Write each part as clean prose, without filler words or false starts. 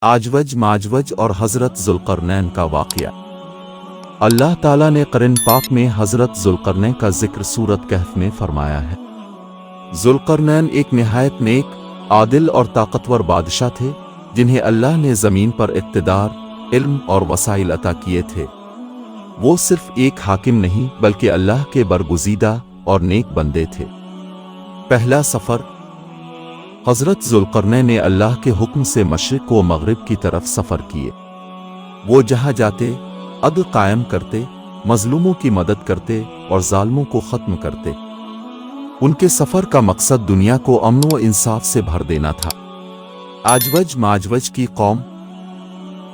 आजवज माजवज और हज़रत ज़ुल्क़रनैन का वाक़या। अल्लाह ताला ने कुरान पाक में हज़रत ज़ुल्क़रनैन का ज़िक्र सूरत कहफ़ में फरमाया है। ज़ुल्क़रनैन एक निहायत नेक, आदिल और ताकतवर बादशाह थे, जिन्हें अल्लाह ने ज़मीन पर इक़्तिदार, इल्म और वसाइल अता किए थे। वो सिर्फ एक हाकिम नहीं बल्कि अल्लाह के बरगुज़ीदा और नेक बंदे थे। पहला सफ़र। हज़रत ज़ुल्क़रनैन ने अल्लाह के हुक्म से मशरिक़ व मग़रिब की तरफ सफ़र किए। वो जहाँ जाते अदल कायम करते, मज़लूमों की मदद करते और ज़ालिमों को ख़त्म करते। उनके सफ़र का मकसद दुनिया को अमन व इंसाफ से भर देना था। आजवज माजवज की कौम।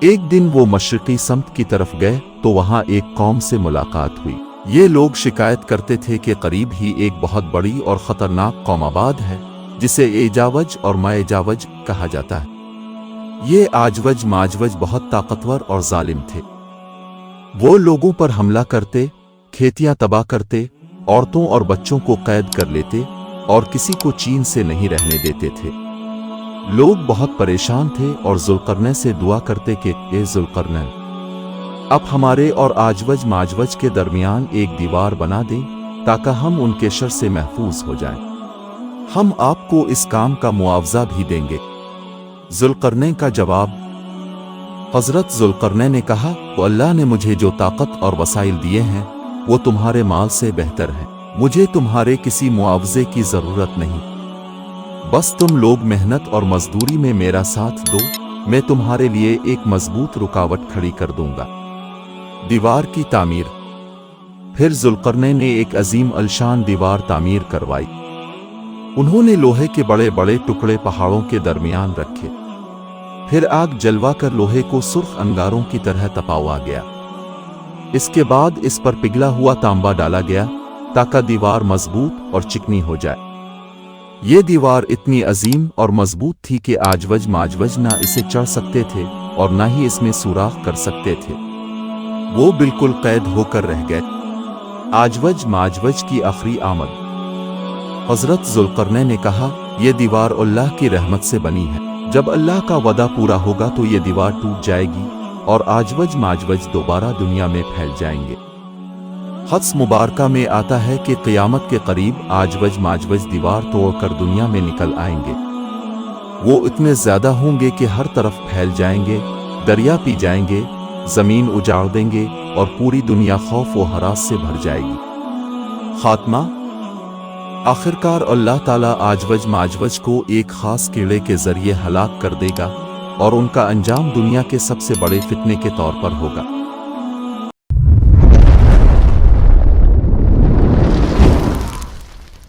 एक दिन वो मशरिक़ी समत की तरफ गए तो वहाँ एक कौम से मुलाकात हुई। ये लोग शिकायत करते थे कि करीब ही एक बहुत बड़ी और ख़तरनाक कौम आबाद है, जिसे एजावज और माएजावज कहा जाता है। ये आजवज माजवज बहुत ताकतवर और जालिम थे। वो लोगों पर हमला करते, खेतियां तबाह करते, औरतों और बच्चों को कैद कर लेते और किसी को चैन से नहीं रहने देते थे। लोग बहुत परेशान थे और ज़ुल्क़रनैन से दुआ करते कि ए ज़ुल्क़रनैन, अब हमारे और आजवज माजवज के दरमियान एक दीवार बना दें ताकि हम उनके शर से महफूज हो जाएं। हम आपको इस काम का मुआवजा भी देंगे। ज़ुल्क़रनैन का जवाब। हज़रत ज़ुल्क़रनैन ने कहा, तो अल्लाह ने मुझे जो ताकत और वसाइल दिए हैं वो तुम्हारे माल से बेहतर है। मुझे तुम्हारे किसी मुआवजे की ज़रूरत नहीं। बस तुम लोग मेहनत और मजदूरी में मेरा साथ दो, मैं तुम्हारे लिए एक मजबूत रुकावट खड़ी कर दूंगा। दीवार की तामीर। फिर ज़ुल्क़रनैन ने एक अजीम अलशान दीवार तामीर करवाई। उन्होंने लोहे के बड़े बड़े टुकड़े पहाड़ों के दरमियान रखे। फिर आग जलवा कर लोहे को सुर्ख अंगारों की तरह तपाया गया। इसके बाद इस पर पिघला हुआ तांबा डाला गया ताकि दीवार मजबूत और चिकनी हो जाए। ये दीवार इतनी अजीम और मजबूत थी कि आजवज माजवज ना इसे चढ़ सकते थे और ना ही इसमें सुराख कर सकते थे। वो बिल्कुल कैद होकर रह गए। आजवज माजवज की आखिरी आमद। हज़रत ज़ुल्क़रनैन ने कहा, यह दीवार अल्लाह की रहमत से बनी है। जब अल्लाह का वदा पूरा होगा तो ये दीवार टूट जाएगी और आजवज माजवज दोबारा दुनिया में फैल जाएंगे। हदीस मुबारका में आता है कि क़यामत के करीब आजवज माजवज दीवार तोड़कर दुनिया में निकल आएंगे। वो इतने ज़्यादा होंगे कि हर तरफ फैल जाएंगे, दरिया पी जाएंगे, ज़मीन उजाड़ देंगे और पूरी दुनिया खौफ व हरास से भर जाएगी। खात्मा। आखिरकार अल्लाह ताला आजवज माजवज को एक ख़ास कीड़े के ज़रिए हलाक कर देगा और उनका अंजाम दुनिया के सबसे बड़े फितने के तौर पर होगा।